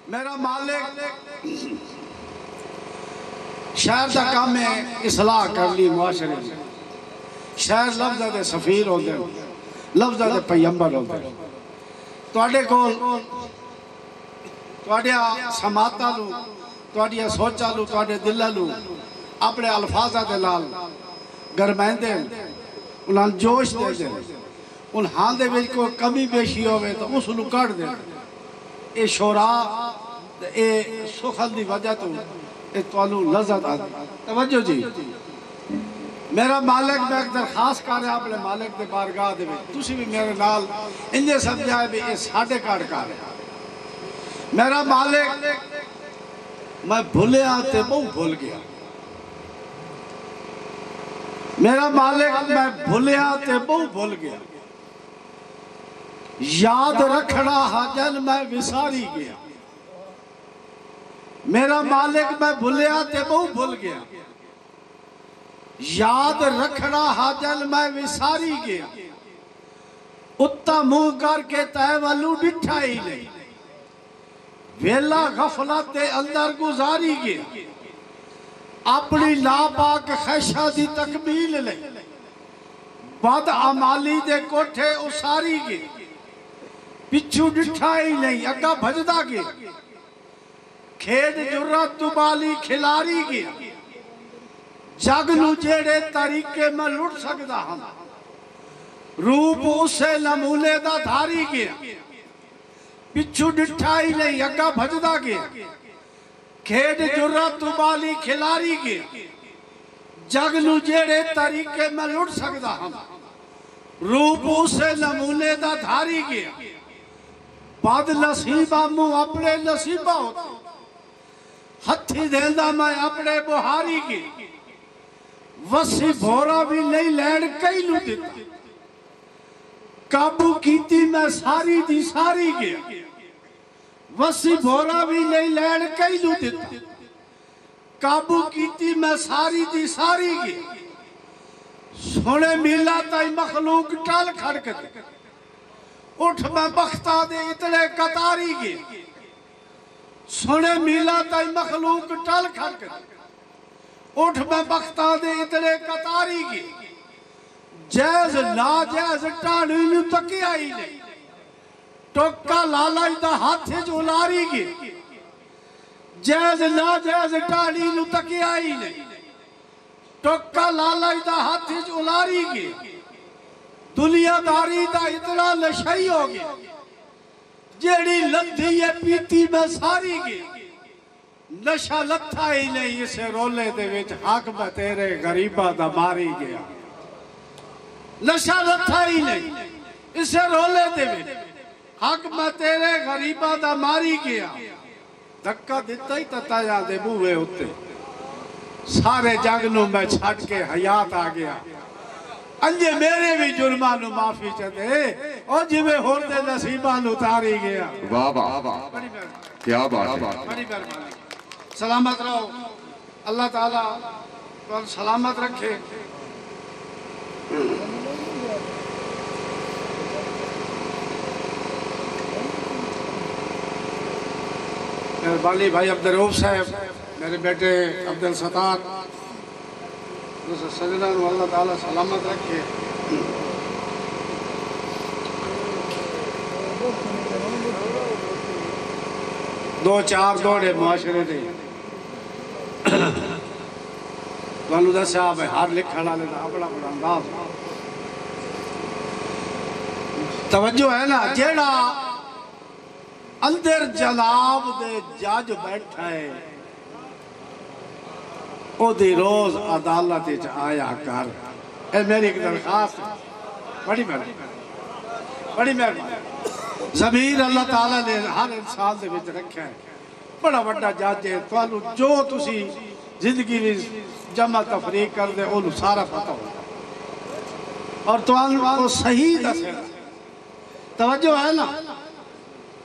میرا مالک شہر دا کام ہے اصلاح کر لی معاشرے میں. شہر لفظ دے سفیر ہوتے ہیں، لفظ دے پیمبر ہوتے ہیں. تواڈے کول تواڈیا سماعتاں نو، تواڈیا سوچاں نو، تواڈے دلاں نو اپنے الفاظاں دے نال گرمائندے، انہاں جوش دے دے، انہاں دے وچ کوئی کمی بیشی ہوئے تو اس نو کٹ دے. اے شورا اے سخن دی وجہ تو اے توانو لذت آتی. توجہ جی، میرا مالک میں ایک درخواست کر رہا اپنے مالک دے بارگاہ دے میں، تسی بھی میرے نال انجے سمجھائے بھی اے ساڑھے کار کر رہا. میرا مالک میں بھولے آتے بہت بھول گیا. میرا مالک میں بھولے آتے بہت بھول گیا. یاد رکھنا حاجن میں وساری گیا. میرا مالک میں بھولے آتے بہت بھول گیا. یاد رکھنا حاجن میں وساری گیا. اتا منہ کر کے تے والو ڈٹھا ہی نہیں. ویلا غفلت دے اندر گزاری گیا. اپنی ناپاک خیشہ دی تکمیل لے بد عمالی دے کوٹھے اساری گیا. پچھو ڈٹھا ہی نہیں اگا بھجدہ گیا. کھیڈ جرات بالی کھلاری گیا. جگ نو جیڑے طریقے میں لٹ سکدا ہم، روپ اسے نمونے دا دھاری گیا. پچھو ڈٹھا ہی نہیں اگا بھجدہ گیا. کھیڈ جرات بالی کھلاری گیا. جگ نو جیڑے طریقے میں لٹ سکدا ہم، روپ اسے نمونے دا دھاری گیا. بد نصیبہ مو اپنے نصیبہ ہوتے، ہتھی دیندہ میں اپنے بہاری گیا. وسی بھورا بھی نہیں لین کئی نو دیتا، قابو کیتی میں ساری دی ساری گیا. وسی بھورا بھی نہیں لین کئی نو دیتا، قابو کیتی میں ساری دی ساری گیا. سونے میلا تائی مخلوق ٹال کھڑکتے، اٹھ میں بختہ دے اتنے قطاری گیا. سونے میلا تائی مخلوق ٹال کھڑکتے، اٹھ میں بختہ دے اتنے قطاری گیا. جیز ناجیز ٹاڑی نو تکی آئی نہیں، ٹوکا لالائی دا ہاتھے جو لاری گیا. جیز ناجیز ٹاڑی نو تکی آئی نہیں، ٹوکا لالائی دا ہاتھے جو لاری گیا. دنیا داری دا اتنا نشائی ہو گیا، جیڑی لندھی ہے پیتی میں ساری گیا. نشہ لتھا ہی نہیں اسے رولے دے وچ حق میں تیرے غریبہ دا ماری گیا. نشہ لتھا ہی نہیں اسے رولے دے وچ حق میں تیرے غریبہ دا ماری گیا. دھکا دیتا ہی تتایا دے بوئے ہوتے، سارے جگنوں میں چھٹ کے حیات آ گیا. انجے میرے بھی جرمانو معافی چاہتے اور جوے ہوتے نصیبانو تاری گیا. واہ واہ کیا بات ہے. بڑی مہربانی. سلامت رہو، اللہ تعالیٰ کو سلامت رکھے. میرے بالی بھائی عبدالرؤف صاحب، میرے بیٹے عبدالستار، سجدہ نو اللہ تعالیٰ سلامت رکھے. دو چار دوڑے معاشرے دے وانو دا صاحب ہے، ہر لکھنا لیتا اپنا بڑا انداز. توجہ ہے نا، جیڑا اندر جناب دے جاج بیٹھا ہے او دی روز عدالت آیا کر. اے میری ایک درخواست ہے، بڑی مہربانی. ضمیر اللہ تعالیٰ نے ہر انسان دے وچ رکھا ہے. بڑا بڑا جج ہے، تو جو تسی زندگی میں جمع تفریق کر دے انہوں سارا پتہ ہو اور تو صحیح دسے. توجہ ہے نا،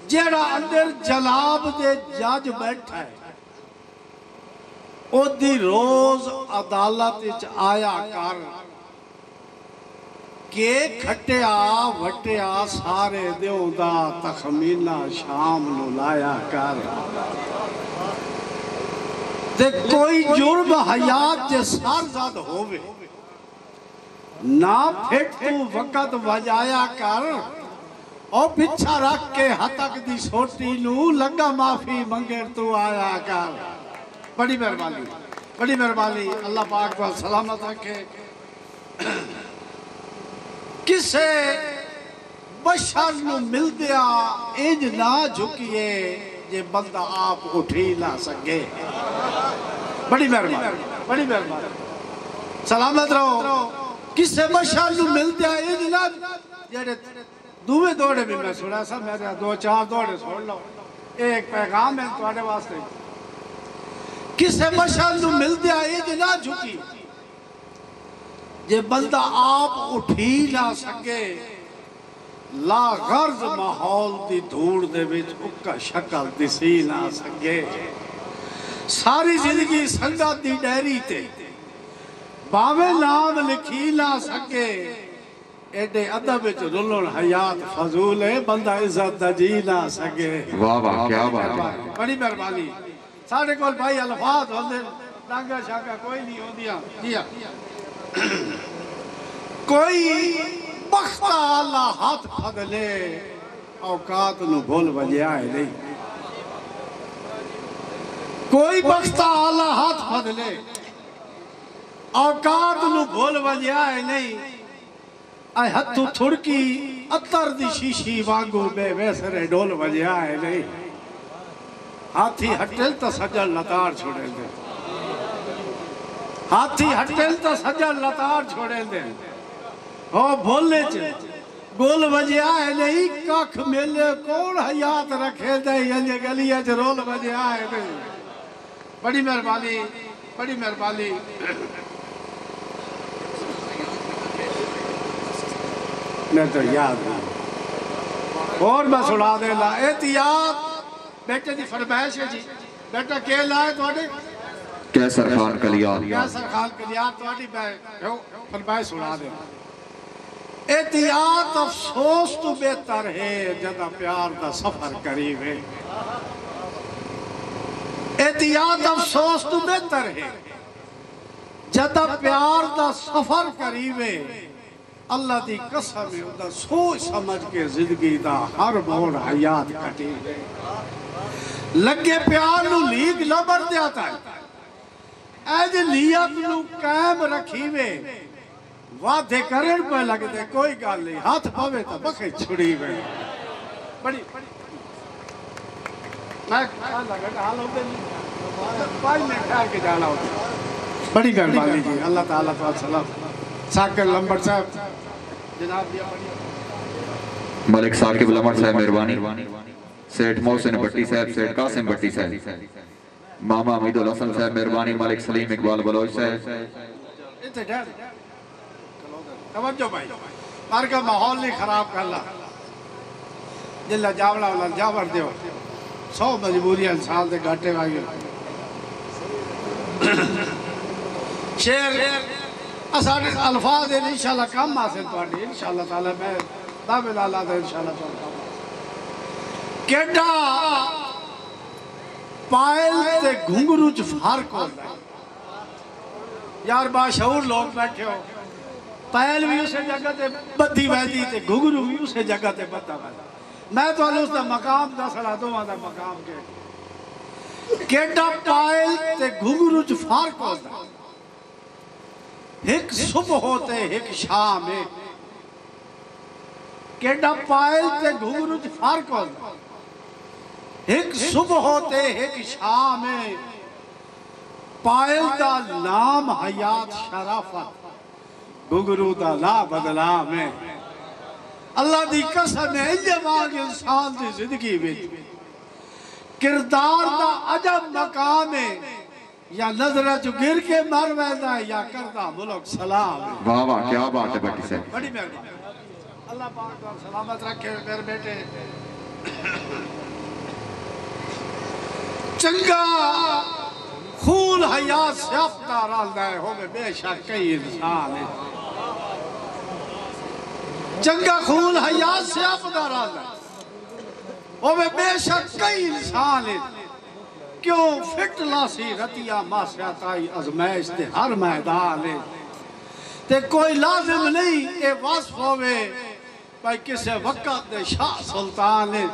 جیڑا اندر جناب دے جج بیٹھا ہے او دی روز عدالت آیا کر. کہ کھٹیا وٹیا سارے دیوں دا تخمینہ شام نو لایا کر تے کوئی جرم حیات جے سارزاد ہووے نہ پھٹ تو وقت وجایا کر او پچھا رکھ کے ہتک دی سوٹی نو لگا معافی منگیر تو آیا کر بڑی مہربانی اللہ پاک کو سلامت رکھے کسے بشر نو مل دیا انج نہ جھکیے یہ بندہ آپ اٹھی نہ سکے بڑی مہربانی سلامت رہو کسے بشر نو مل دیا انج نہ جڑے دوویں دوڑے بھی میں سنا سا میرے 2-4 دوڑے سن لو ایک پیغام ہے تواڈے واسطے کسے بشر نو مل دیا انج نہ جھکی یہ بندہ آپ اٹھی نہ سکے لا غرض ماحول دی دھوڑ دے وچ اکا شکل دسی نہ سکے ساری زندگی سنگت دی ڈیری تے باویں نام لکھی نہ سکے ایڈے ادب وچ رلن حیات فضول ہے بندہ عزت دا جی نہ سکے واہ واہ کیا بات ہے بڑی مہربانی سارے کول بھائی الفاظ ہوندے ڈانگا شاگا کوئی نہیں ہوندیاں جی کوئی بختہ اللہ ہاتھ پھگلے اوقات نو بھول وجہ آئے نہیں کوئی بختہ اللہ ہاتھ پھگلے اوقات نو بھول وجہ آئے نہیں اے ہتھو تھڑکی اتر دی شیشی وانگو بے ویسرے ڈول وجہ آئے نہیں ہاتھی ہٹل تا سجل لتار چھوڑے دے ہاتھی ہٹل تا سجل لتار چھوڑے دے ہو بھولے چھے گول وجہ آئے نہیں کاکھ میلے کون حیات رکھے دے ینجے گلیہ چھے رول وجہ آئے نہیں بڑی مہربانی میں تو یاد ہوں اور میں سنا دے لا احتیاط بیٹے دی فرمائش ہے جی بیٹا کیا لائے توڑے کیسر خان کلیار کیسر خان کلیار توڑی فرمائش سنا دے احتیاط افسوس تو بہتر ہے جدہ پیار دا سفر قریب ہے احتیاط افسوس تو بہتر ہے جدہ پیار دا سفر قریب ہے اللہ دی قسم ہے دا سوچ سمجھ کے زندگی دا ہر موڑ حیات کٹی ہے لگے پیار نو لیگ لبر دیاتا ہے ایج نیت نو قائم رکھی وے وعدے کرن پہ لگ دے کوئی گال نہیں ہاتھ پاوے تا بکے چھڑی وے بڑی میں لگا حال ہوتے نہیں پائی میں خیال کے جانا ہوتا بڑی مہربانی جی اللہ تعالیٰ تو سلام ساکر لمبر صاحب جناب دیا بڑی ملک ثاقب لمبر صاحب مہربانی سیٹھ محسن بٹی صاحب سیٹھ قاسم بٹی صاحب ماما امید الحسن صاحب مہربانی ملک سلیم اقبال بلوچ صاحب توجہ بھائی مار کا ماحول نہیں خراب کر لا جلہ جاوڑا والا جاور دیو 100 مجبوری انسان دے گھاٹے وائی شیر اساڑے الفاظ ہیں انشاءاللہ کم آسن توڑی انشاءاللہ تعالیٰ میں دعوی لالا دے انشاءاللہ تعالیٰ کیڈا پائل تے گھنگرو چ فرق ہوتا ہے یار باشعور لوگ بیٹھے ہو پائل بھی اسے جگہ تے بدھی ویدی تے گھنگرو بھی اسے جگہ تے بدھا ویدی میں تو اس دا مقام دا صلاح دو دا مقام کے کیڈا پائل تے گھنگرو چ فرق ہوتا ہے ایک صبح ہوتے ایک شام ہے کیڈا پائل تے گھنگرو چ فرق ہوتا ہے ایک صبح ہوتے ایک شام ہے پائل دا نام حیات شرافت گھنگرو دا لا بدلام ہے اللہ دی قسم ہے یہ واقع انسان دی زندگی میں کردار دا عجب مقام ہے یا نظرہ جو گر کے مر ویدہ ہے یا کردہ ملک سلام ہے واہ واہ کیا بات ہے بٹی صاحب بڑی مہربانی اللہ پاک کو سلامت رکھے میرے بیٹے چنگا خون حیات سیافتہ رال دائے ہوگے بے شک کئی انسان ہے چنگا خون حیات سے اپنا رالا وہ بے شک کئی انسان ہے کیوں فٹ لاسی رتیا ماسیات آئی ازمیش تے ہر میدان ہے تے کوئی لازم نہیں اے وصف ہوئے بھائی کسے وقت دے شاہ سلطان ہے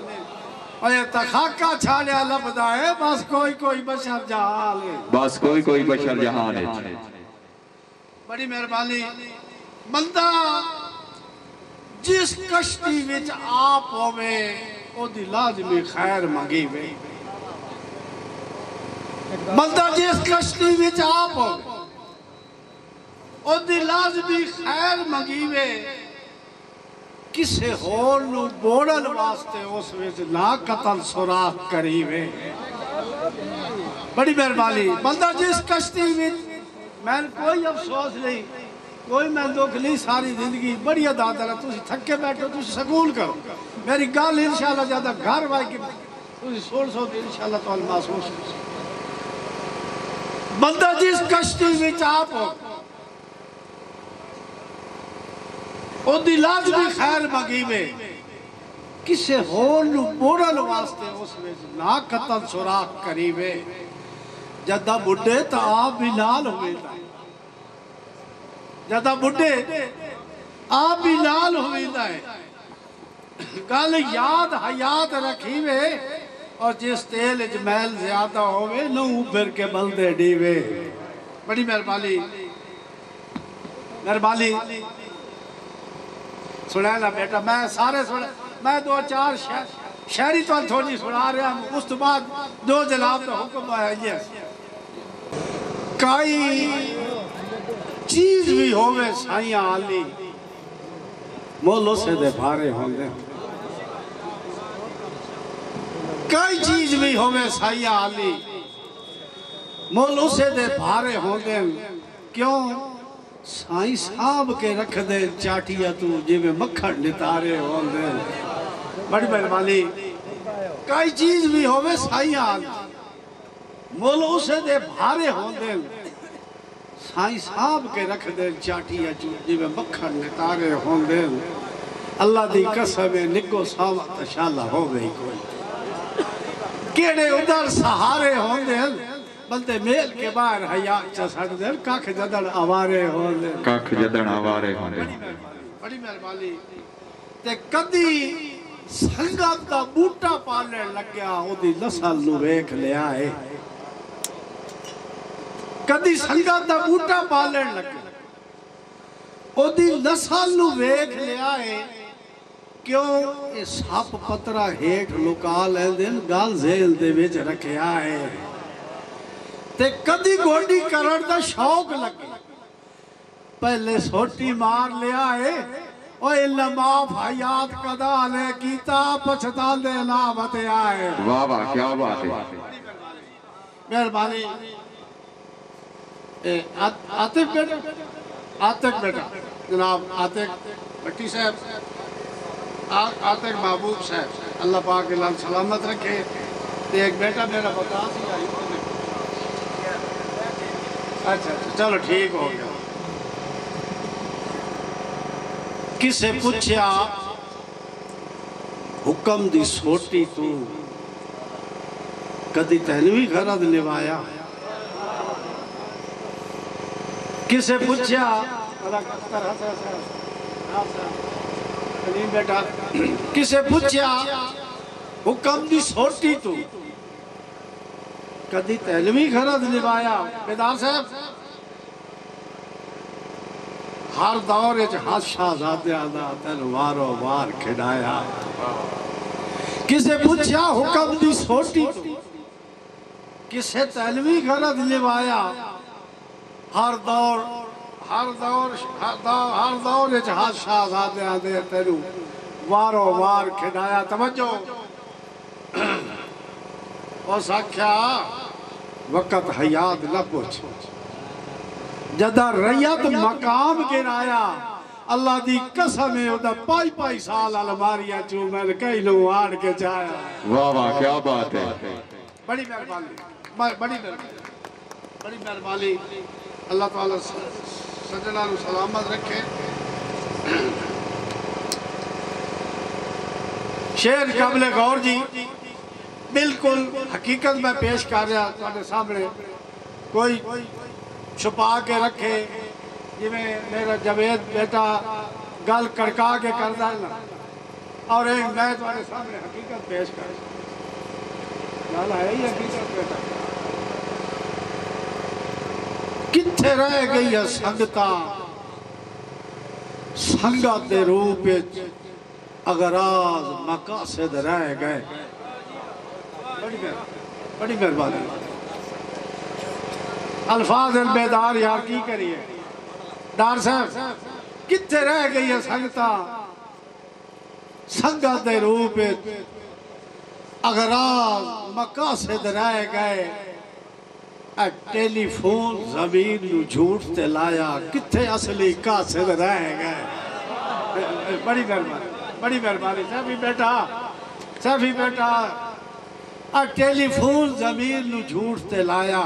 اور یہ تخاکہ چھاڑیا لبدا ہے بس کوئی بشر جہان ہے بس کوئی بشر جہان ہے بڑی مہربانی بندہ جس کشتی وچ آپ ہوئے او دی لازمی خیر منگی وے بندہ جس کشتی وچ آپ ہوئے او دی لازمی خیر منگی وے کسے ہور نو بوڑل واسطے اس وچ نہ قتل سوراخ کری وے بڑی مہربانی بندہ جس کشتی وچ میں کوئی افسوس نہیں کوئی میں دکھ نہیں ساری زندگی بڑی عدالت ہے تسی تھکے بیٹھو تسی سکول کرو میری گال انشاءاللہ زیادہ گھر وائی کہ تسی سو دے انشاءاللہ تو محسوس ہو بندہ جس کشتی وچ آپ ہو او دی لازمی خیر مگی میں کسے ہور نو بوڑل واسطے اس وچ نہ قتل سوراخ کری وے جدہ بڑھے تا آپ بلال ہوئے دا جدہ بڑھے آپ بلال ہوئے دا ہے گل یاد حیات رکھی وے اور جس تیل اجمیل زیادہ ہوئے نو اوپر کے بلدے ڈیوے بڑی مہربانی سنائے نا بیٹا میں سارے سنائے میں دو چار شہری تو تھوڑی سنا رہا ہوں اس تو بعد دو جناب تو حکم ہے یہ کئی چیز بھی ہوئے سائیاں آلی مولو سے دے بھارے ہوں دے کئی چیز بھی ہوئے سائیاں آلی مولو سے دے بھارے ہوں دے کیوں سائی صاحب کے رکھ دے چاٹیا تو جی میں مکھن نتارے ہوں دے بڑی مہربانی کئی چیز بھی ہوئے سائیاں آلی مولو سے دے بھارے ہوں دے سائی صاحب کے رکھ دے چاٹیا تو جی میں مکھن نتارے ہوں دے اللہ دی قسم نگو ساوا تشالہ ہو گئی کوئی کیڑے ادھر سہارے ہوں دے بلتے میل کے باہر حیات چسڑ دے کاکھ جدن آوارے ہوں دے کاکھ جدن آوارے ہوں دے بڑی مہربانی تے کدی سنگت دا بوٹا پالنے لگ گیا او دی نسل نو ویکھ لے آئے کدی سنگت دا بوٹا پالنے لگ گیا او دی نسل نو ویکھ لے آئے کیوں اس سپ پترہ ہیٹ لکا لیں دن گال زیل دے ویچ رکھے آئے تے کدی گوڑی کرن دا شوق لگے پہلے سوٹی مار لے آئے او اللہ معاف حیات قدا لے کیتا پچھتان دے نامت آئے واہ واہ کیا بات ہے مہربانی آتک بیٹا جناب آتک بٹی صاحب آتک محبوب صاحب اللہ پاک اللہ سلامت رکھے تے ایک بیٹا میرا بتا سی آئی اچھا چلو ٹھیک ہو گیا کسے پوچھیا حکم دی سوٹی تو کدی تہنوی غرض نوایا کسے پوچھیا بیٹا کسے پوچھیا حکم دی سوٹی تو کدی تہنوی غرض نوایا بیدار صاحب ہر دور ہاتھ شہزادے آدھا تلوارو وار کھڑایا کسے پوچھا حکم دی سوٹی تو کسے تہنوی غرض نوایا ہر دور ہاتھ شہزادے آدھے تلوارو وار کھڑایا توجہ اور ساکھیا وقت حیات نہ پوچھ جدہ ریت مقام گرایا اللہ دی قسم ہے ادھا پائی سال علماریاں چو میں نے کئی لوگ آڑ کے جایا واہ واہ کیا بات ہے بڑی مہربانی اللہ تعالیٰ سجنہ نو سلامت رکھے شیر قابل غور جی بالکل حقیقت میں پیش کر رہا تمہارے سامنے کوئی چھپا کے رکھے جی میں میرا جاوید بیٹا گل کڑکا کے کردا ہے نا اور میں تمہارے سامنے حقیقت پیش کر رہا گل ہے ہی حقیقت بیٹا کتھے رہ گئی ہے سنگتاں سنگت دے روپ اغراض مقاصد رہ گئے بڑی مہربانی الفاظ بیدار یار کی کریے ڈار صاحب کتھے رہ گئی ہے سنگتاں سنگت دے روپ اغراض مقاصد رہ گئے ٹیلی فون زمین نو جھوٹ تے لایا کتھے اصلی قاصد رہ گئے بڑی مہربانی سیفی بیٹا ٹیلی فون زمین نو جھوٹ تے لایا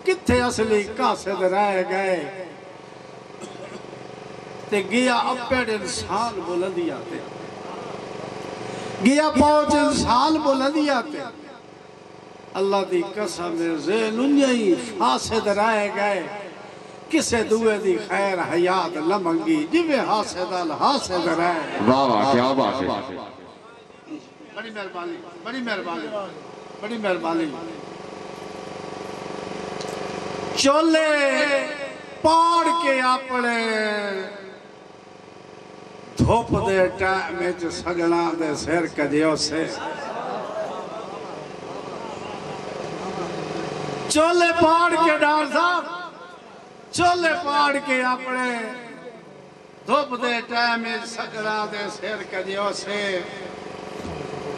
کتھے اصلی قاصد رہ گئے تے گیا اپیڑ انسان بلندی آتے گیا پہنچ انسان بلندی آتے اللہ دی قسم ذہن انہی فاسد رہ گئے کسے دوے دی خیر حیات لمنگی جوے حاسد الحاسد رہ گئے واہ واہ کیا بات ہے بڑی مہربانی چولے پاڑ کے اپنے دھوپ دے ٹائم جو سگنا دے سیر کجیو سے چولے پاڑ کے ڈار صاحب چولے پاڑ کے اپنے دھوپ دے ٹائم سگنا دے سیر کجیو سے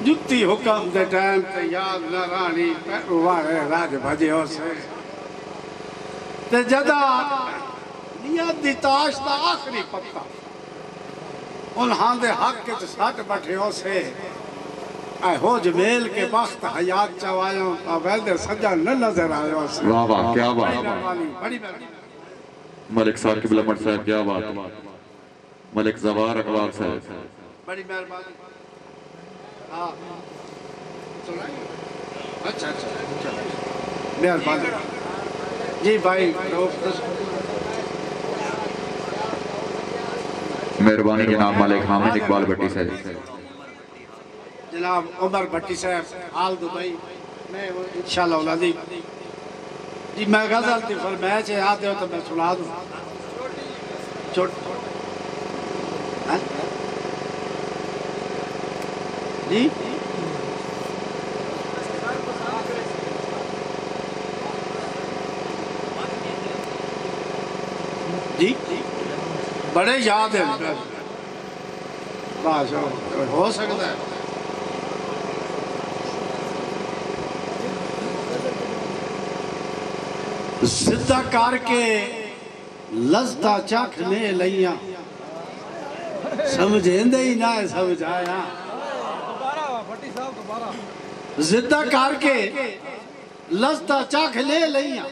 جتی حکم دے ٹائم تے یاد نہ رانی پیروارے راج بھجیو سے تے جدا نیت دی تاش دا آخری پتہ انہاں دے حق کے ساتھ بٹھیوں سے اے ہو جمیل کے بخت حیات چوائیوں آوید سجا نہ نظر آئیوں سے واہ واہ کیا بات بڑی مہربانی ملک ثاقب لمٹ صاحب کیا بات ملک زوار اقبال صاحب بڑی مہربانی اچھا مہربانی جی بھائی مہربانی جناب ملک حامد اقبال بٹی صاحب جناب عمر بٹی صاحب آل دبئی میں انشاءاللہ اولادی جی میں غزل تھی فرمائش ہے آتے ہو تو میں سنا دوں چھوٹ جی جی بڑے یاد ہیں ہو سکتا ہے زدہ کار کے لذتہ چاکھنے لئیاں سمجھیں دے ہی نہ سمجھایا زدہ کار کے لذتہ چاکھنے لئیاں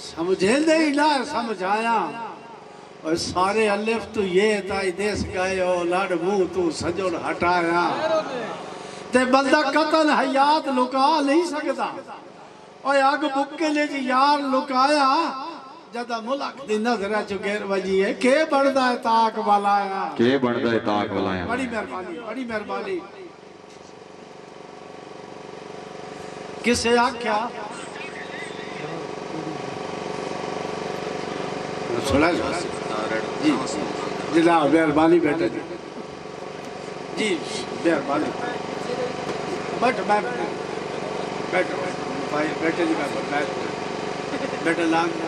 سمجھیں دے ہی نہ سمجھایا اور سارے الف تو یہ تائی دیس گئے ہو لڑ منہ تو سجڑ ہٹایا تے بندہ قتل حیات لکا نہیں سکتا اور آگ بکے لے جی یار لکایا جدہ ملک دی نظرہ چکیر وجی ہے کہ بڑھدا ہے تاک والایا بڑی مہربانی کسے آکھیا سنا جی جناب مہربانی بیٹا جی جی مہربانی بیٹھے جی بیٹھے لانگ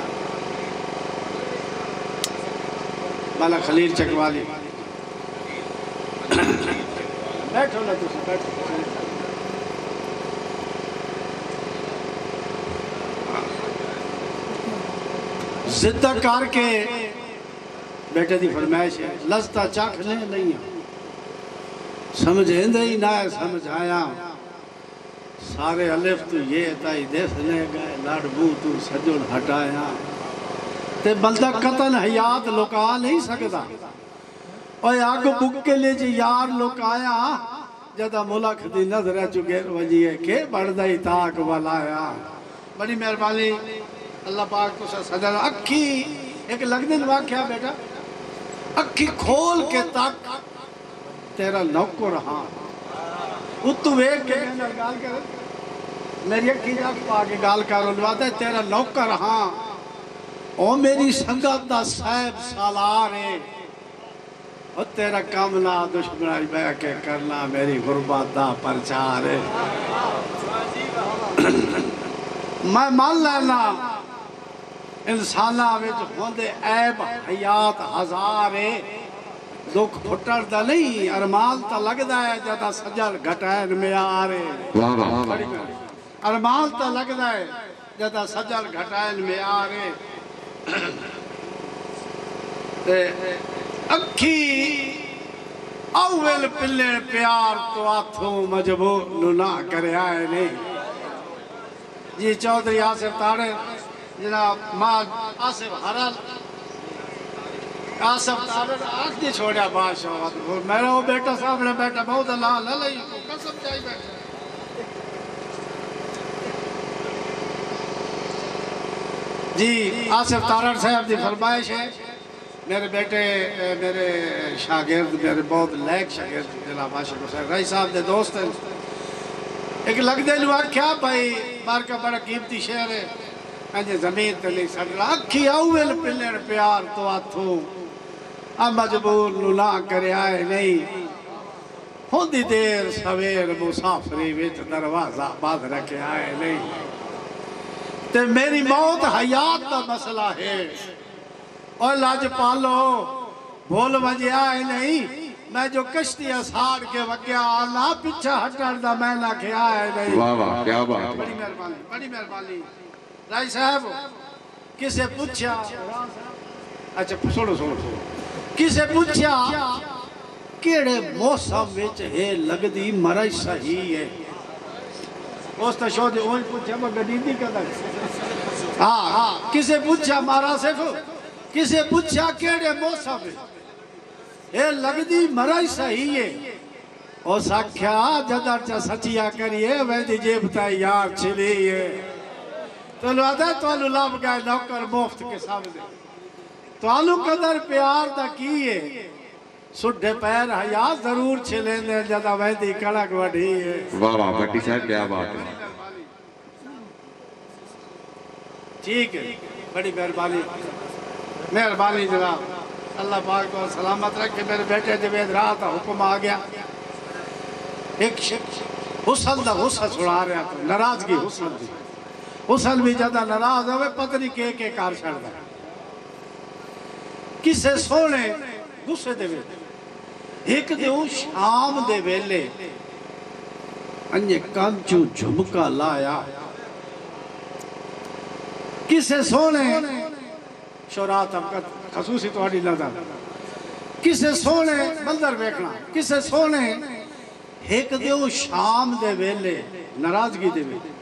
مالا خلیل چکوالی بیٹھو نا تُسی بیٹھو زدہ کار کے بیٹے دی فرمائش ہے لذتہ چاکھنے نہیں سمجھیں دے ہی نہ سمجھایا سارے الف تو یہ تائی دیسنے گئے لڑ بو تو سجڑ ہٹایا تے بندہ قتل حیات لکا نہیں سکتا اور آگو بک کے لئے جی یار لوگ آیا جدہ ملک دی نظر چکے وجی ہے کہ بڑھدائی تاک والایا بڑی مہربانی اللہ پاک کو سجا اکھی ایک لگدن واقعہ بیٹا اکھی کھول کے تک تیرا نوکر ہاں اتو ایک کے میں گال کر میری اکھی جاک پاک گال کر لواتا ہے تیرا نوکر ہاں او میری سنگت دا صاحب سالارے اور تیرا کام نہ دشمنائی بے کے کرنا میری غربت دا پرچارے میں مان لینا انسانہ وچ ہوندے عیب حیات ہزارے دکھ پھٹر دا نہیں ارمان تا لگ دا ہے جدا سجل گھٹین میں آرے ارمان تا لگ دا ہے جدا سجل گھٹین میں آرے اکھی اول پلے پیار تو آتھوں مجبور نہ کرے آئے نہیں جی چودھری آصف تاڑے جناب ماں آصف حرال آصف تاڑے آنکھ دی چھوڑیا بادشاہ میرا وہ بیٹا صاحب نے بیٹا بہت اللہ للائی کو قسم چاہی بیٹا جی آصف تارڑ صاحب دی فرمائش ہے میرے بیٹے میرے شاگرد میرے بہت لیک شاگرد جناب عاشق حسین رئی صاحب دے دوست ہیں ایک لگ دے لوا کیا بھائی بار کا بڑا قیمتی شہر ہے انجھے زمین تلی سڑ رہا اکھی اول پلڑ پیار تو آتھوں اب مجبور نہ کرے آئے نہیں ہوندی دیر سویر مسافری ویچ دروازہ باندھ رکھے آئے نہیں تے میری موت حیات دا مسئلہ ہے اور لاج پالو بھول وجہ آئے نہیں میں جو کشتی اساڑ کے وقیا آنا پچھا ہٹر دا میں نہ کھیا ہے نہیں واہ واہ کیا بات بڑی مہربانی رائی صاحب کسے پوچھا اچھا سوڑو کسے پوچھا کیڑے موسم وچ ہے لگ دی مرائی صحیح ہے اوستا شو دے اوہی پوچھا میں گدین دی کدھر ہاں کسے پوچھا مارا صرف کسے پوچھا کیڑے موسم ہے اے لگ دی مرائی صحیح ہے او ساکھیا جدر چا سچیا کریے ویدی جیب تا یار چلی ہے تو لوادہ تو آلو لاب گئے نوکر مفت کے سامنے تو آلو قدر پیار دا کیے سڈھے پیر حیات ضرور چھلیں دے جدہ ویدی کڑک وڈی ہے واہ واہ بٹی صاحب کیا بات ہے ٹھیک ہے بڑی مہربانی جناب اللہ پاک کو سلامت رکھے میرے بیٹے جوید رہا تھا حکم آ گیا ایک حسن دا غصہ چھڑا رہا تھا ناراضگی حسن دی حسن بھی جدہ ناراض ہوئے پتنی کے کار چھڑ دا کسے سونے غصے دے ویلے ایک دیو شام دے ویلے انجھے کانچو جھمکا لایا کسے سونے شورا طبقت خصوصی توڑی نظر کسے سونے منظر بیکھنا کسے سونے ایک دیو شام دے ویلے ناراضگی دے ویلے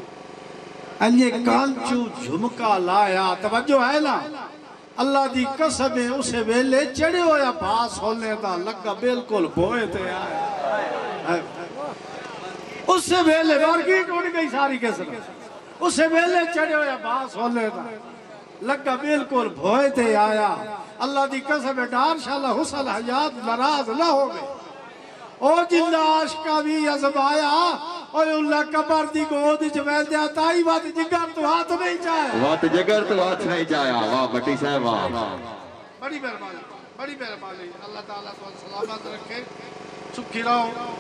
انجھے کانچو جھمکا لایا توجہ ہے نا اللہ دی قسم اسے ویلے چڑے ہویا پاس ہونے دا لگا بالکل بوئے تے آئے اس سے ویلے بارگیٹ اڑ گئی ساری قسم اس سے ویلے چڑے ہویا پاس ہونے دا لگا بالکل بھوئے تے آیا اللہ دی قسم ڈار شاءاللہ حسن حیات ناراض نہ ہو گئے او جلدہ عاشقہ بھی عزمایا اور اللہ قبر دی گود جویل دیا تائی وات جگر تو ہاتھ نہیں جائے وات جگر تو ہاتھ نہیں جایا واہ بٹی صاحب واہ بڑی مہربانی اللہ تعالیٰ تو سلامت رکھے سکھی رہو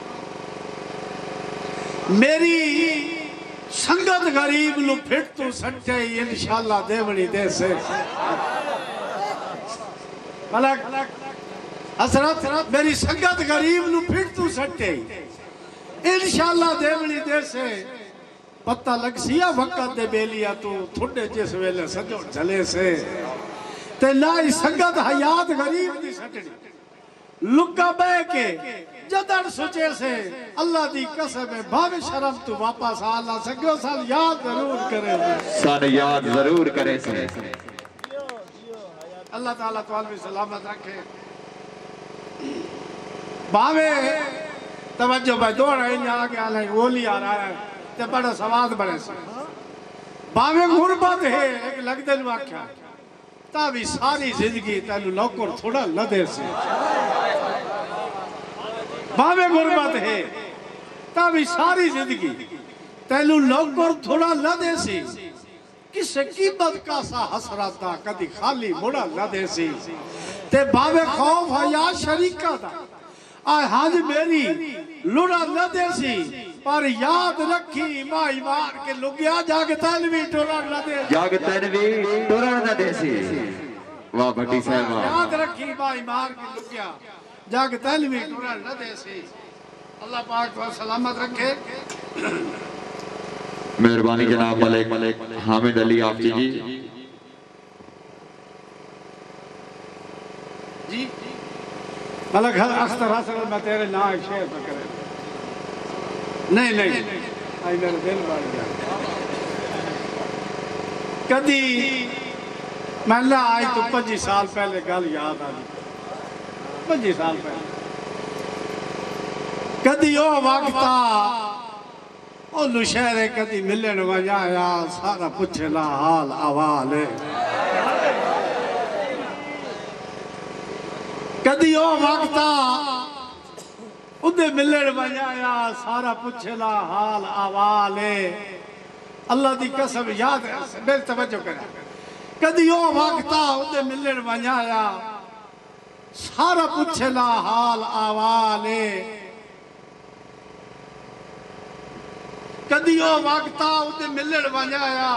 میری سنگت غریب لو پھٹ تو سٹھے انشاءاللہ دیوڑی دے سے ملک حضرت میری سنگت غریب لو پھٹ تو سٹھے انشاءاللہ دیوڑی دے سے پتہ لگ سیا وقت دے بیلیا تو تھوڑے جس ویلے سجوڑ جلے سے تے نائی سنگت حیات غریب دی سٹھے لکا بے کے جدر سچے سے اللہ دی قسم ہے بھاوے شرف تو واپس آلہ سکیو سال یاد ضرور کرے سال یاد ضرور کرے سے اللہ تعالیٰ تو عالمی سلامت رکھے باوے توجہ بھائی دوڑ رہے ہیں آگے آلہ گولی آ رہا ہے تے بڑا سواد بڑے سے باوے غربت ہے ایک لگ دل واقعہ تاوی ساری زندگی تیلو لوکر تھوڑا لدے سے باوے غربت ہے تاوی ساری زندگی تیلو لوکر تھوڑا لدے سے کسے قیمت کا سا حسرات دا کدی خالی مڑا لدے سی تے باوے خوف حیا شریکہ دا آئے ہاں جی میری لڑا لدے سی پر یاد رکھی مائی مار کے لگیا جاگ تنوی ٹورا لدے سی جاگ تنوی ٹورا لدے سی واہ بھٹی صاحب یاد رکھی مائی مار کے لگیا جاگ تنوی ٹورا لدے سی اللہ پاک کو سلامت رکھے مہربانی جناب ملک حامد علی آفتی جی ملک اختر حسن میں تیرے نام ایک شعر پہ کرے نہیں آئی میرے دل بڑھ گیا کدی میں اللہ آئی تو 25 سال پہلے گل یاد آئی 25 سال پہلے کدی او وقتا او نشہرے کدی ملن وجہ یا سارا پچھلا حال آوال ہے کدی او وقتا ادھے ملن وجہ یا سارا پچھلا حال آوال ہے اللہ دی قسم یاد ہے میرے توجہ کریں کدی او وقتا ادھے ملن وجہ یا سارا پچھلا حال آوال ہے کدی او وقتا ادھے ملن ونجایا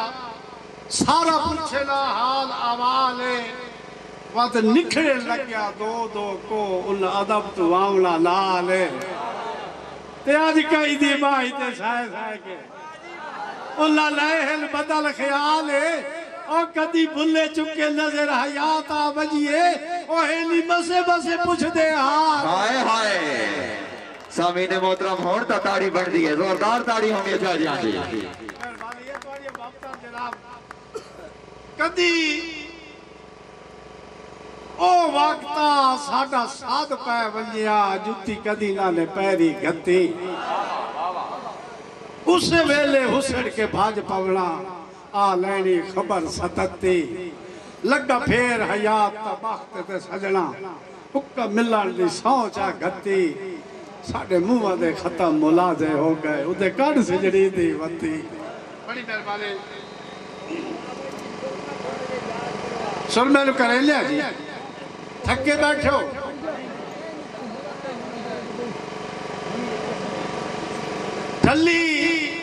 سارا پچھلا حال آوالے وقت نکھڑے لگیا دو کو ان عدب تو معاملہ لالے تے آج کئی دی بائی تے سائے کے اللہ لہل بدل خیالے اور کدی بھلے چکے نظر حیاتا بجیے اور ہیلی بسے پوچھ دے ہائے سامین محترم ہون تا تاڑی بڑھ دی ہے زوردار تاڑی ہوں یہ چاہ جان دی کدی او وقتا ساڑھا ساتھ پہ ونجیا جتی کدی نالے پیری گھتی اسے ویلے حسن کے بھاج پونا آ لینی خبر ستتی لگا پھیر حیات تا باخت تے سجنا حکم ملن دی سوچا گھتی ساڑھے موہ دے ختم ملازے ہو گئے ادھے کڑ سجڑی دی وطی بڑی مہربانی سن میں نو کریں لیا جی تھکے بیٹھو ڈھلی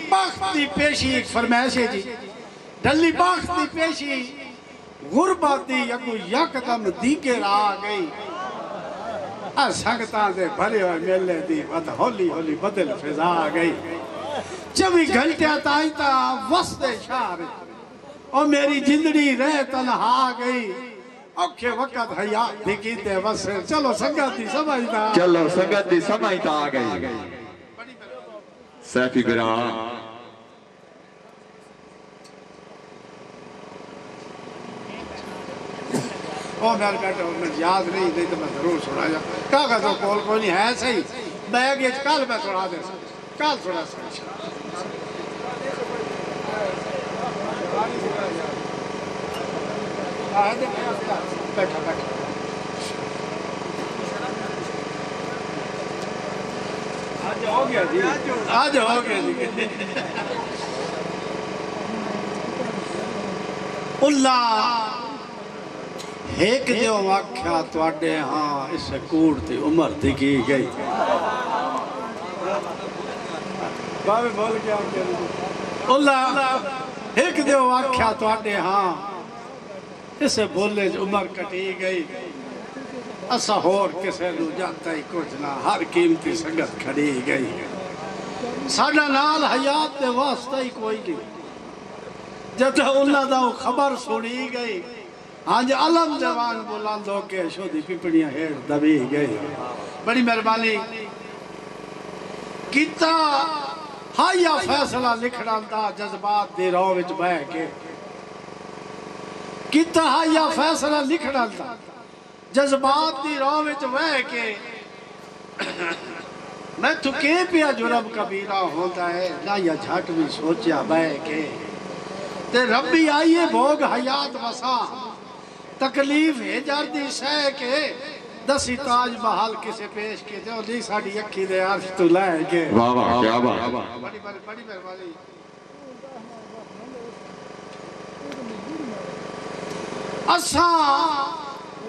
باختی پیشی ایک فرمائشے جی ڈھلی باختی پیشی غرباتی یکو یکدم دیگر آ گئی سنگتاں دے بھرے ہوئے میلے دی ود ہولی ہولی بدل فضا آ گئی 24 گھنٹے تائیں تا وسط شہر اور میری جندڑی رہ تنہا گئی اوکھے وقت حیات دکھی تے وسر چلو سنگتی سمجھتا آ گئی سیفی برا او میرے بیٹا میں یاد نہیں دے تو میں ضرور سنا جا کاغذ و کول کوئی نہیں ہے صحیح بیگ یہ کال میں سنا دے کال سنا سکتا بیٹھا بیٹھا آج ہو گیا جی آج ہو گیا جی اللہ ایک جو واقعہ توڑے ہاں اس کوڑ تھی عمر دکھی گئی بابے بول گیا اللہ ایک جو واقعہ توڑے ہاں اسے بولے عمر کٹی گئی اسا ہور کسے لو جاتا ہی کچھ نہ ہر قیمتی سنگت کھڑی گئی ساڑھا نال حیات دے واسطہ ہی کوئی نہیں جب اللہ دا خبر سنی گئی آج علم جوان بلاندو کے شودی پپڑیاں ہیڑ دبی گئی بڑی مہربانی کتا ہایا فیصلہ لکھنا دا جذبات دی رو وچ بہ کے کتا ہایا فیصلہ لکھنا دا جذبات دی راہ وچ وہ کے میں تو کے پیا جرم کبیرہ ہوتا ہے نہ یا جھٹ بھی سوچیا بہ کے تے ربی آئیے بھوگ حیات وسا تکلیف ہے جردی سہ کے دسی تاج محل کسے پیش کے دے اور نہیں ساڑی اکھی دے عرش تو لائے کے واہ واہ کیا بات بڑی مہربانی اساں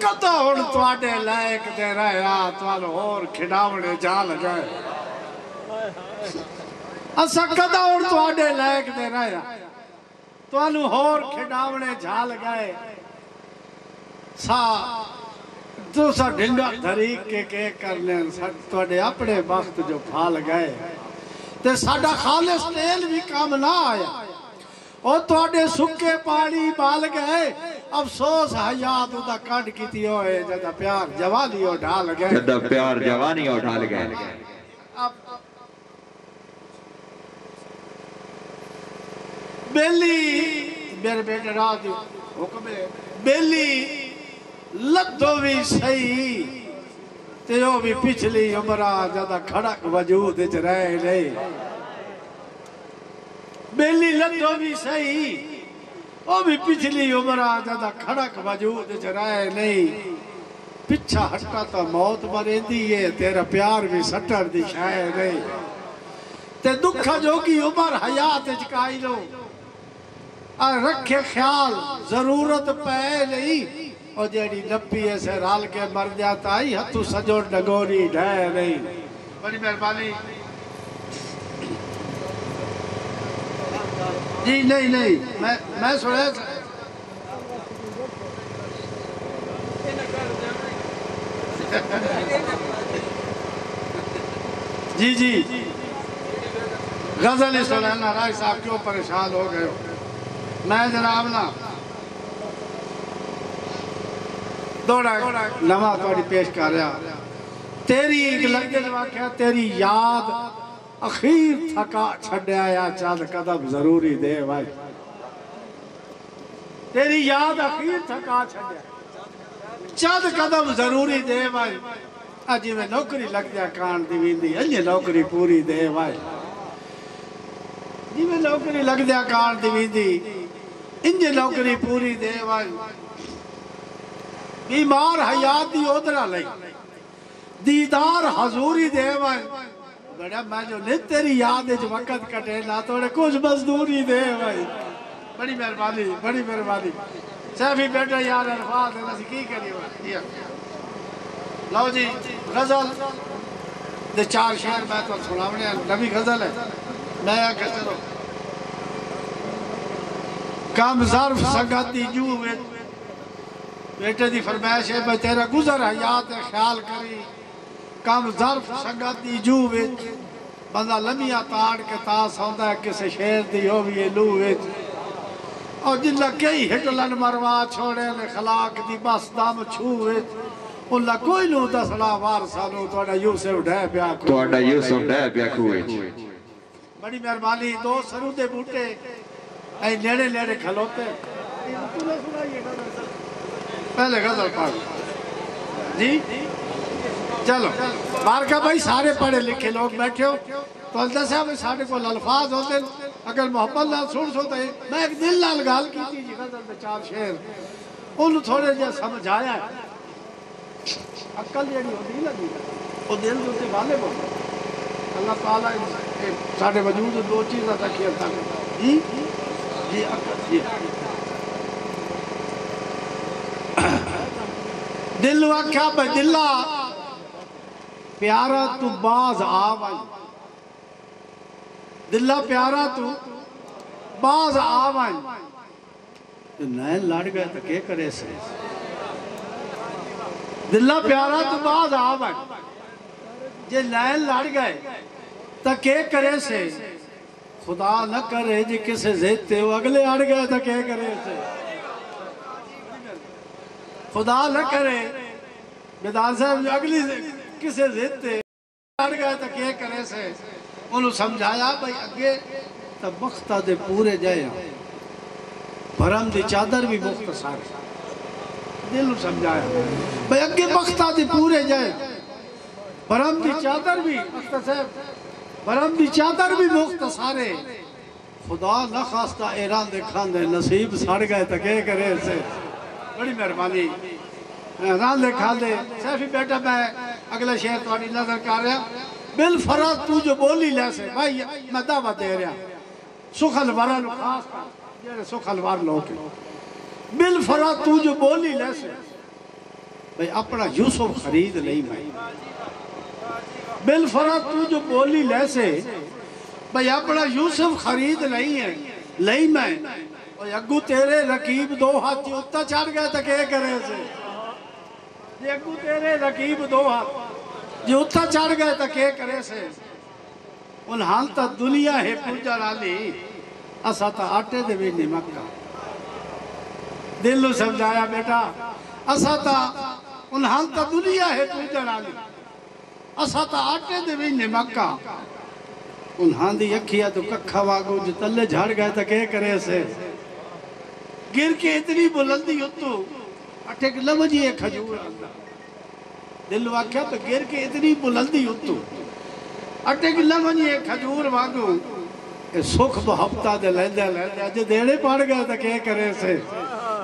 کدہ ہن تواڈے لائق دے رہا توانو اور کھڈاونے جا لگائے اساں کدہ ہن تواڈے لائق دے رہا توانو اور کھڈاونے جا لگائے سا دوسرا ڈھنگا دھریک کے کرنے تواڈے اپنے وقت جو پھال گئے تے ساڈا خالص تیل بھی کام نہ آیا اور تواڈے سکے پانی بال گئے افسوس حیات دا کڈ کیتی ہوئے جدا پیار جوانی ہو ڈال گئے جدا پیار جوانی ہو ڈال گئے بیلی میرے بیٹے رات حکم ہے بیلی لدھو بھی صحیح تے وہ بھی پچھلی عمرہ جدا کھڑک وجود اچ رہے نہیں بیلی لدھو بھی صحیح وہ بھی پچھلی عمرہ جدا کھڑک وجود اچ رہے نہیں پچھا ہٹا تا موت مرندی ہے تیرا پیار بھی سٹر دی شاید نہیں تے دکھا جو کی عمر حیات اچ کائی لو رکھے خیال ضرورت پہ نہیں اور جیڑی نپی ایسے رال کے مر جاتا ہی ہتھو سجوڑ ڈگوری ڈھائے نہیں بڑی مہربانی جی نہیں میں سنے جی غزل سنانا رائے صاحب کیوں پریشان ہو گئے ہو میں جناب نا دوڑا نواں توڑی پیش کر رہا تیری ایک لگن واقعہ تیری یاد اخیر تھکا چھڑے آیا چاند قدم ضروری دے بھائی تیری یاد اخیر تھکا چھڑے چاند قدم ضروری دے بھائی اجی میں نوکری لگ جا کان دیوین دی انجھے نوکری پوری دے بھائی جی میں نوکری لگ جا کان دیوین دی انجھے نوکری پوری دے بھائی بیمار حیات دی ادھرا لئی دیدار حضوری دے بھائی بڑا میں جو نہیں تیری یاد جو وقت کٹے نہ توڑے کچھ مزدوری دے بھائی بڑی مہربانی سیفی بیٹا یار الفاظ ہے نسی کی کری بھائی لو جی غزل دے 4 شعر میں تو سناونے نبی غزل ہے میں آکے چلو کام ظرف سنگتی جو بیٹے دی فرمائش ہے بھائی تیرا گزر حیات خیال کری کام ظرف سنگتی جو بندہ لمیاں تاڑ کے تاس ہوندہ ہے کسے شیر دی ہو بھی لو اور جن کئی ہٹلن مروا چھوڑے لے خلاق دی بس دام چھوئے اللہ کوئی نو دسلا وارسا نو توڑا یوسف ڈھے پیا کھوئے بڑی مہربانی دو سرو دے بوٹے اے لیڑے کھلوتے پہلے غزل پاک جی چلو بارکہ بھائی سارے پڑھے لکھے لوگ بیٹھے ہو تو اللہ صاحب سارے کو الفاظ ہوتے اگر محبت نال سن سوتا ہے میں ایک دل نال گال کی تھی جی غزل دے 4 شعر انہوں تھوڑے جا سمجھ آیا ہے عقل جیڑی ہوتی لگی وہ دل دوتے غالب ہوتا اللہ تعالیٰ سارے وجود 2 چیزیں تک کیا تھا جی عقل جی دل واقعہ بھائی دلہ پیارا تو باز آوائی دلہ پیارا تو باز آوائی تو نین لڑ گئے تو کیا کرے سے دلہ پیارا تو باز آوائی جے نین لڑ گئے تو کیا کرے سے خدا نہ کرے جے کسے زیتے ہو اگلے اڑ گئے تو کیا کرے سے خدا نہ کرے بیدان صاحب جو اگلی کسے زیتے اڑ گئے تو کیا کرے سے انہوں سمجھایا بھائی اگے تو بختہ دے پورے جائے بھرم دی چادر بھی مختصر دل سمجھایا بھئی اگے بختہ دی پورے جائے برہم دی چادر بھی اختر صاحب برہم دی چادر بھی مختصارے خدا نہ خواستہ ایران دے کھان دے نصیب سڑ گئے تکے کرے سے بڑی مہربانی ایران دے کھان دے سیفی بیٹا میں اگلے شہر توانی نظر کر رہا بالفرض تو جو بولی لے سے بھائی میں دعوت دے رہا سخل ورہ لو خاص کر یہ سخل ور لوگ بالفرض تو جو بولی لے سے بھائی اپنا یوسف خرید نہیں میں بالفرض تو جو بولی لے سے بھائی اپنا یوسف خرید نہیں ہے لئی میں اور اگو تیرے رقیب دو ہاتھ جی اتنا چڑھ گئے تک اے کرے سے جی اگو تیرے رقیب دو ہاتھ جی اتنا چڑھ گئے تک اے کرے سے ان حال تا دنیا ہے پوجا رالی اسا تا آٹے دے بھی نمک کا دل نو سمجھایا بیٹا اسا تا ان حال تا دنیا ہے پوجا رالی اسا تا آٹے دے بھی نمک کا انہاں دی اکھیا تو ککھا واگو جو تلے جھاڑ گئے تھا کہ کرے سے گر کے اتنی بلندی اتو اٹھے کہ لمجی ایک کھجور اللہ دل واقعہ تو گر کے اتنی بلندی اتو اٹھے کہ لمجی ایک کھجور واگو سکھ بہفتہ دے لیندے جو دیڑے پاڑ گئے تھا کہ کرے سے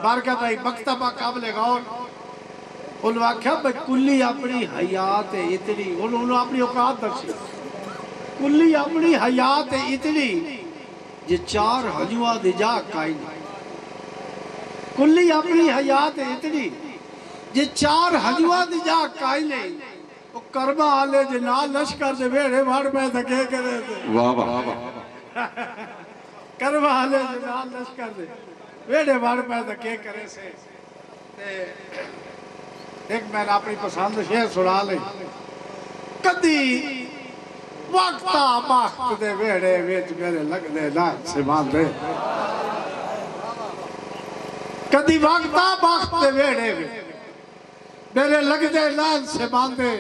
بارکہ بھائی مکتبہ قابل غور ان واقعہ بھائی کلی اپنی حیات اتنی انہوں نے اپنی اوقات درشی کلی اپنی حیات اتنی جی چار حجوہ دی جا کائی نہیں کلی اپنی حیات اتنی جی چار حجوہ دی جا کائی نہیں وہ کربہ آلے جنال لشکر دے بیڑے بھاڑ میں دکے کرے تھے واہ واہ کربہ آلے جنال لشکر دے بیڑے بھاڑ میں دکے کرے سے ایک میں نے اپنی پسند شہر سنا لیں کدی وقتا بخت دے ویڑے ویچ میرے لگ دے لائن سے مان دے کدی وقتا بخت دے ویڑے میرے لگ دے لائن سے مان دے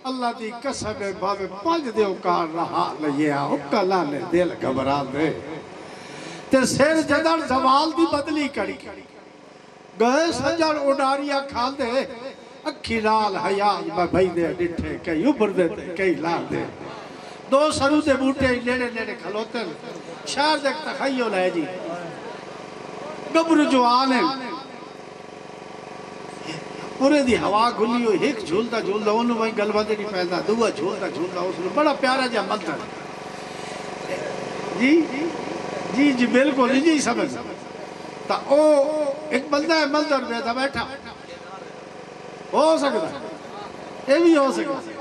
اللہ دی قسم بابے پانچ دے اوکار رہا لیا اکا لانے دل گھبران دے تے سیر جدر زوال دی بدلی کری گئے سجر اڈاریا کھال دے اکھی لال حیال میں بھائی دے ڈٹھے کئی اوپر دے کئی لال دے دو سرو دے بوٹے لیڑے لیڑے کھلوتے شہر دیکھ تخیل ہے جی گبر جوان ہے پورے دی ہوا گھلی ہوئی ایک جھولتا جھولتا انہوں میں گلوہ دے نہیں پہنتا دعا جھولتا جھولتا اس نے بڑا پیارا جا منتر جی جی جی بالکل جی سمجھ تا او ایک بندہ ہے منتر میں تھا بیٹھا ہو سکتا ہے یہ بھی ہو سکتا ہے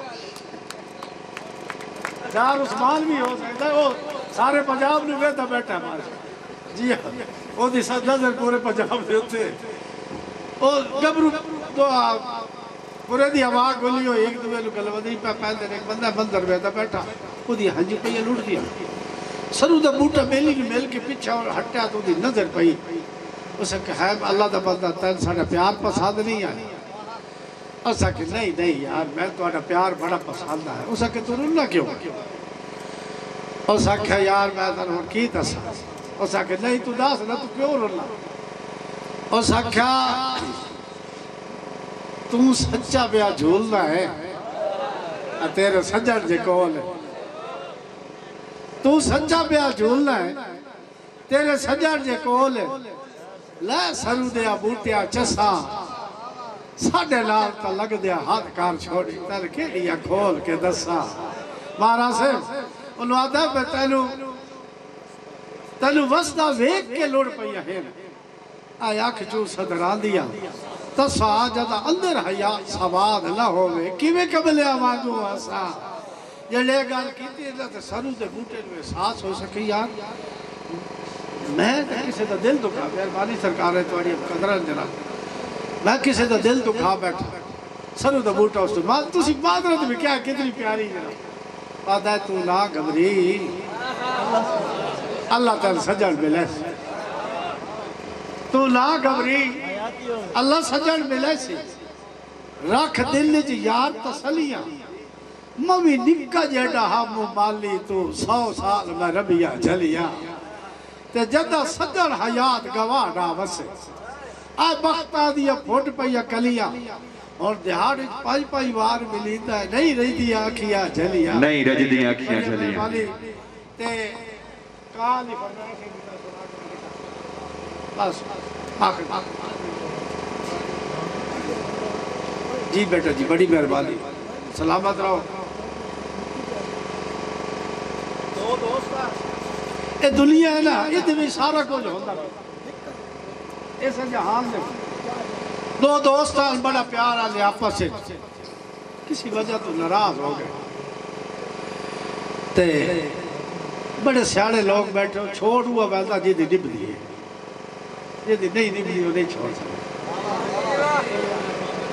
چار عثمان بھی ہو سکتا ہے وہ سارے پنجاب نے بیٹھا بیٹھا ہمارے جی ہاں وہ دی ساتھ نظر پورے پنجاب دیتے اور گبرو تو پورے دی ہوا گلی ہو ایک دوے لو گلوہ دی پہن دے ایک بندہ بندر بیٹھا بیٹھا وہ دی ہنجی پہ یہ لوٹ دیا سرو دا بوٹا میلی نے مل کے پیچھا اور ہٹیا تو دی نظر پہی اسے کہ ہے اللہ دا بندہ تین ساڑھا پیار پسند نہیں آئی اسا کہ نہیں یار میں تو آڑا پیار بڑا پسند ہے اسا کہ تو رولنا کیوں اسا کہ یار میں تو رول کی تسا اسا کہ نہیں تو داس نہ تو کیوں رولنا اسا کہ تو سچا بیا جھولنا ہے تیرے سجڑ جے کول ہے تو سچا بیا جھولنا ہے تیرے سجڑ جے کول ہے لے سرو دیا بوٹیا چسا ساڑھے لال تا لگ دیا ہاتھ کار چھوڑی تل کے لیا کھول کے دسا مارا سے انہوں آتا ہے تینو وسطہ ویک کے لوڑ پہیا ہے آیا کھچو صدران دیا تسا جدا اندر حیات سواد نہ ہوئے کیوے قبلے آوازوں آسا یہ لے گال کیتی ہے تو سرو دے بوٹے میں ساس ہو سکی یار میں کسی دا دل دکھا مہربانی سرکار ہے توڑی قدران جناب میں کسی دا دل دکھا بیٹھا سرو دا بوٹا اس تو تسی معذرت بھی کیا کتنی پیاری جناب پادا ہے تو نا گھبری اللہ تعالی سجڑ ملے تو نا گھبری اللہ سجڑ ملے سی رکھ دل جی یار تسلیاں موی نکا جیڑا ہم مالی تو 100 سال میں ربیہ جلیا تے جدہ سجڑ حیات گواہ نا وسے آ بختہ دیا پھوٹ پیا کلیا اور دہاڑ پائی پائی وار ملیتا ہے نہیں رہی دیا آکھیا جھلیا نہیں رج دیا آکھیاں جھلیا تے کال ہی فرمایا کہ بس آخر جی بیٹا جی بڑی مہربانی سلامت رہو دو دوست اے دنیا ہے نا یہ بھی سارا کچھ ہوتا ہے ایسا جہان دے دو دوستان بڑا پیار آلے آپس سے کسی وجہ تو ناراض ہو گئے تے بڑے سیاڑے لوگ بیٹھے چھوڑ ہوا ویسا جی دی نب دیئے جی دی نہیں نب دیئے نہیں چھوڑ سکتے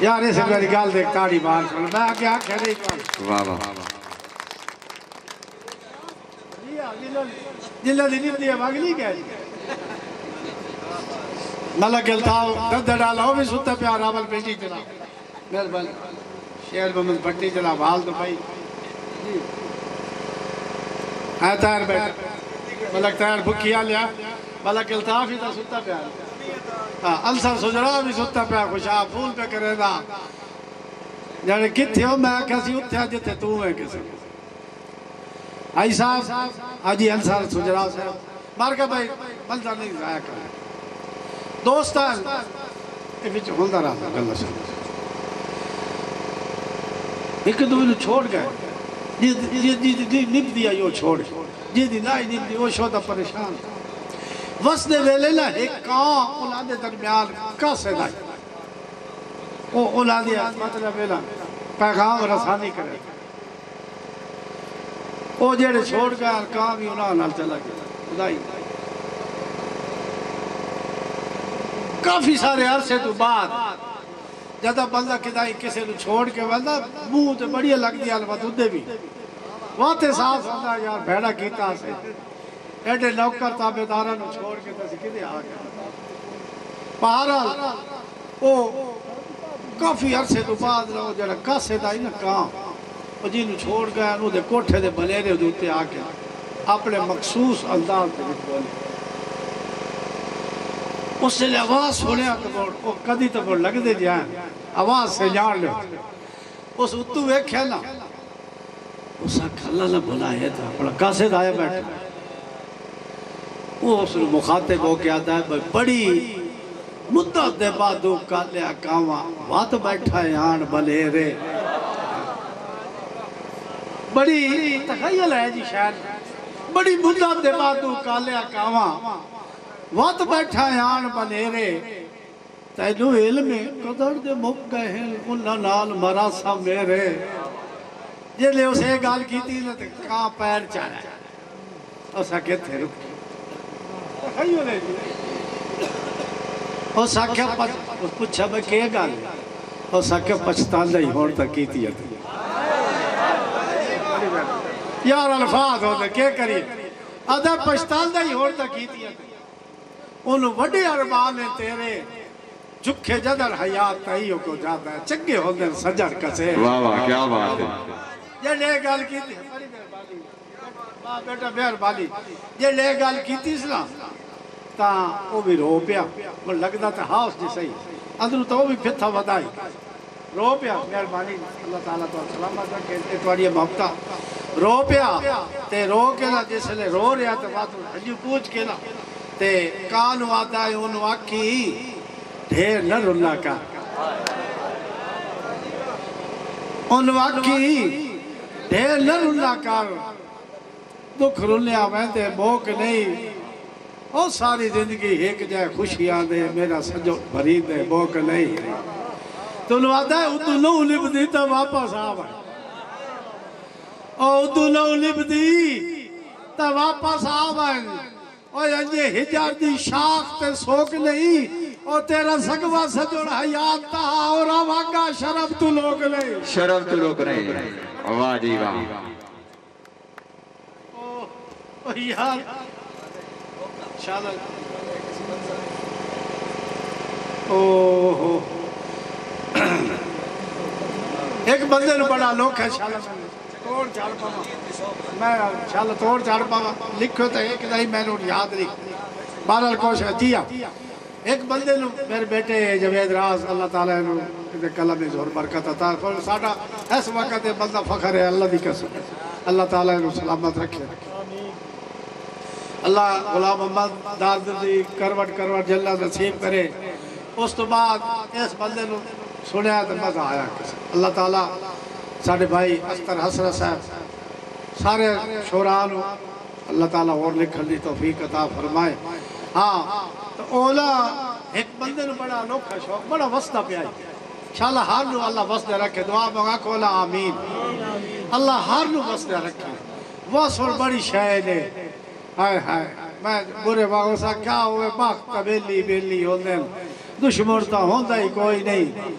یار اسے میری گال دیکھ تاڑی مار سکتا میں آگے آنکھیں نہیں کر واہ واہ جلہ دی نب دیئے مانگ نہیں گئے ملک التاو دد ڈالا ہو بھی ستا پیار آبل پیٹی چلا مہربان شیر محمد پٹی چلا بھال تو بھائی ہے تیر بیٹھ ملک تیر بھکیا لیا ملک التاف ہی تا ستا پیار انصر سجرہ بھی ستا پیار خوشا پھول پہ کرے دا جانے کتھے ہو میں کسی اتھے جتے تو ہے کسی آئی صاحب آجی انصر سجرہ سے مار کا بھائی منظر نہیں ضائع کرے دوستان یہ بچ ہوندہ رہا تھا اللہ سے ایک دوئے نے چھوڑ گئے جی نب دیا یہ چھوڑ جی دی نائی نب دیا وہ شوتا پریشان وسط ویلے نا ایک کان اولاد درمیان کاسے دائی وہ اولادیا مطلب ویلا پیغام رسانی کرے وہ جیڑے چھوڑ گئے کان بھی انہاں نال چلا گیا خدائی کافی سارے عرصے تو بعد جدہ بندہ کدائی کسے نو چھوڑ کے بندہ منہ تے بڑی لگ دیا البت ادھے بھی واتے ساس ہوندہ یار بھیڑا کیتا سے ایڈے نوکر تابدارہ نو چھوڑ کے تسی کدے آگیا پہارال او کافی عرصے تو بعد رہو جڑا کاسے دائی نا کام او جی نو چھوڑ گئے انہوں دے کوٹھے دے بلیرے دوتے آگیا اپنے مخصوص انداز دے بولے اس سے لئے آواز سنے وہ کدی تک وہ لگ دے جائیں آواز سے جان لے اس اتو ایک ہے نا اس اللہ نہ بلائے تھا بڑا کاسے دائے بیٹھا وہ اس نے مخاطب ہو کے آتا ہے بڑی مدت دے بعدو کالے آکاما وات بیٹھا ہے آن بلیرے بڑی تخیل ہے جی شاید بڑی مدت دے بعدو کالے آکاما وات بیٹھا ہے آن بلیرے تینو علم قدر دے مک گئے ہیں انہاں نال مراسا میرے جے لے اسے گال کی تھی نا تو کہاں پیر چاہا ہے اسا کہتے رکھے خیو لے جی اسا کیا پچھا میں کہے گال اسا کیا پچھتان نہیں ہون تک کی تھی یار الفاظ ہوتے کیا کریے ادھا پچھتان نہیں ہون تک کی تھی انہوں وڈے ارمان ہیں تیرے جھکے جدر حیات تائیوں کو جاتا ہے چنگے ہوندر سجر کسے واہ واہ کیا بات ہے یہ لے گال کی تھی بیٹا بہر بالی یہ لے گال کی تھی سنا تا وہ بھی رو پیا وہ لگتا تھا ہاؤس جی صحیح اندرو تو وہ بھی پھتا ودائی رو پیا بہر بالی اللہ تعالیٰ تو سلامت رکھے اتواری محبتہ رو پیا تے رو کے نا جس لے رو رہا تو بات حجو پوچھ کے نا تے کانو آتا ہے انہوں آکی ڈھیر نہ رلا کا انہوں آکی ڈھیر نہ رلا کا دکھ رلے آویں دے موک نہیں اور ساری زندگی ایک جائے خوشیاں دے میرا سجو بھری دے موک نہیں تو انہوں آتا ہے اتو نو لب دیتا واپس آویں اور اتو نو لب دیتا واپس آویں اور یہ ہجار دی شاخ تے سوک نہیں اور تیرا سگوا سجوڑ حیات تا اور آواگا شرف تو لوگ نہیں شرف تو لوگ نہیں واہ جی واہ اوہ یار شالل اوہ ایک بندے نے بڑا لوگ ہے شالل توڑ چاڑ پاما میں شالل توڑ چاڑ پاما لکھو تو ایک نہیں میں نے یاد نہیں بارال کوش ہے جیا ایک بندے نو میرے بیٹے جوید راز اللہ تعالیٰ نو کلم میں زور برکت عطا فرمائے ساڈا اس وقت بندہ فخر ہے اللہ دی قسم اللہ تعالیٰ نو سلامت رکھے اللہ غلام محمد دار دی کروٹ جلہ نصیب کرے اس تو بعد اس بندے نو سنیا تو مزہ آیا اللہ تعالیٰ ساڑھے بھائی اختر حسرت صاحب سارے شورانو اللہ تعالیٰ اور لکھن دی توفیق عطا فرمائے ہاں تو اولا ایک بندے نو بڑا انوکھا شوق بڑا وسطہ پہ آئی انشاءاللہ ہر نو اللہ وسطہ رکھے دعا مانگا کو اللہ آمین اللہ ہر نو وسطہ رکھے وسط بڑی شاید ہے ہائے ہائے میں برے باغوں سا کیا ہوئے باغ بیلی ہوندے دشمن تا ہوندہ ہی کوئی نہیں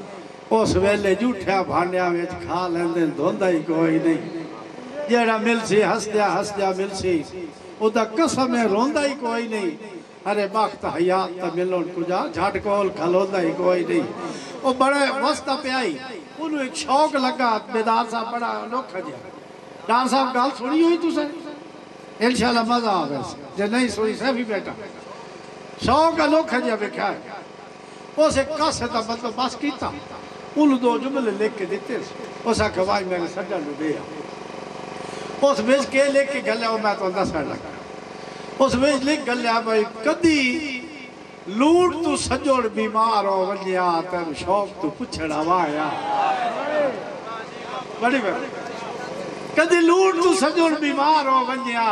اس ویلے جھوٹیا بھانڈیا میں کھا لیندے دھوندہ ہی کوئی نہیں جیڑا ملسی ہستیا ملسی او دا قسم ہے روندہ ہی کوئی نہیں ارے باقت حیات تا ملون کجا جھاٹ کول کھلوندہ ہی کوئی نہیں وہ بڑے وسطہ پہ آئی انہوں ایک شوق لگا بیدار صاحب بڑا لوکھا جیا ڈان صاحب گال سنی ہوئی تو سے انشاءاللہ مزہ آگا سے جے نہیں سنی سے بھی بیٹا شوق لوکھا جیا بکھا ہے اسے کاسے تا مطلب بس کیتا انہوں دو جملے لکھ کے دیتے اسا کھوائی میں نے سجا لو دیا اس بیچ کے لکھ کے گلے ہو میں تو اندر سڑ لگا اس بیچ لکھ گلے بھائی کدی لوٹ تو سجوڑ بیمار ہو ونیا تر شوق تو پچھڑا وایا بڑی بڑی کدی لوٹ تو سجوڑ بیمار ہو ونیا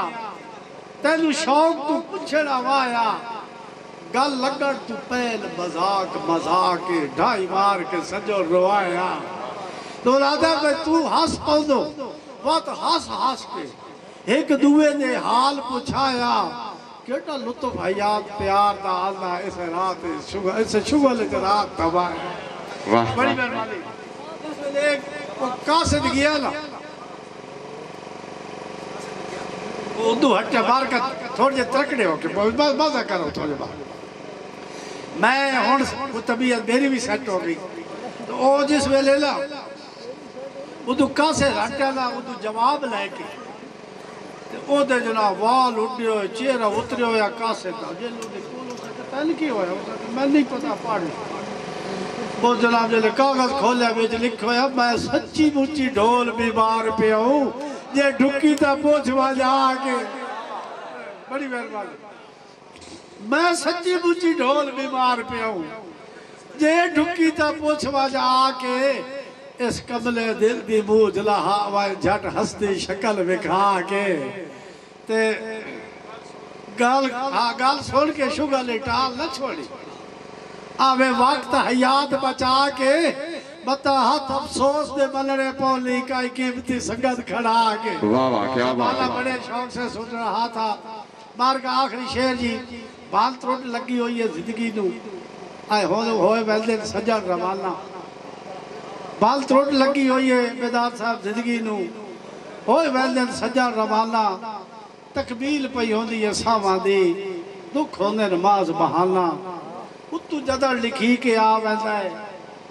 تر شوق تو پچھڑا وایا گل لگڑ تو پہل مزاق ڈھائی مار کے سجوڑ روایا تو رادا بھائی تو ہس پودو وقت ہس کے ایک دوے نے حال پوچھایا کیٹا لطف حیات پیار دا آلنا اسے رات اسے شغل رات تباہ بڑی مہربانی اس میں ایک قاصد گیا نا اردو ہٹے بار کا تھوڑے جے ترکڑے ہو کے بازہ کرو تھوڑے بار میں ہون طبیعت میری بھی سیٹ ہو گئی تو او جس ویلے لا اردو قاصد ہٹے نا اردو جواب لے کے او دے جناب وال اٹھے ہوئے چہرہ اترے ہوئے قاصد دا جیلو دے کولو سے تحلیقی ہوئے میں نہیں پتا پاڑی وہ جناب جلے کاغذ کھولے بیچ لکھ ہوئے میں سچی مچی ڈھول بیمار پہ ہوں یہ ڈھکی تا پوچھ واجہ آگے بڑی مہربانی میں سچی مچی ڈھول بیمار پہ ہوں یہ ڈھکی تا پوچھ واجہ آگے اس کملے دل دی بوجھ لہا وائے جھٹ ہستی شکل بکھا کے تے گال سن کے شگل ٹال نہ چھوڑی آوے وقت حیات بچا کے بتا ہاتھ افسوس دے ملڑے پولی کائی قیمتی سنگت کھڑا کے واہ واہ کیا بات ہے بڑے شوق سے سن رہا تھا بار کا آخری شیر جی بال تروٹ لگی ہوئی ہے زندگی نو آئے ہوئے ویلدے سجن روانہ بال تروٹ لگی ہوئی ہے بیدار صاحب زندگی نو ہوئے ویلدن سجن روانہ تقبیل پئی ہوندی ہے ساواں دی دکھ ہوندے نماز بہانا اتو جدر لکھی کے آویندہ ہے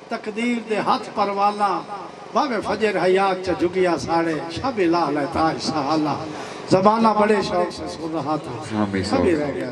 تقدیر دے ہاتھ پروانا باوے فجر حیات چا جگیا ساڑے شب الہ لے تاج سہالہ زبانہ بڑے شوق سے سن رہا تھا سبھی رہ گیا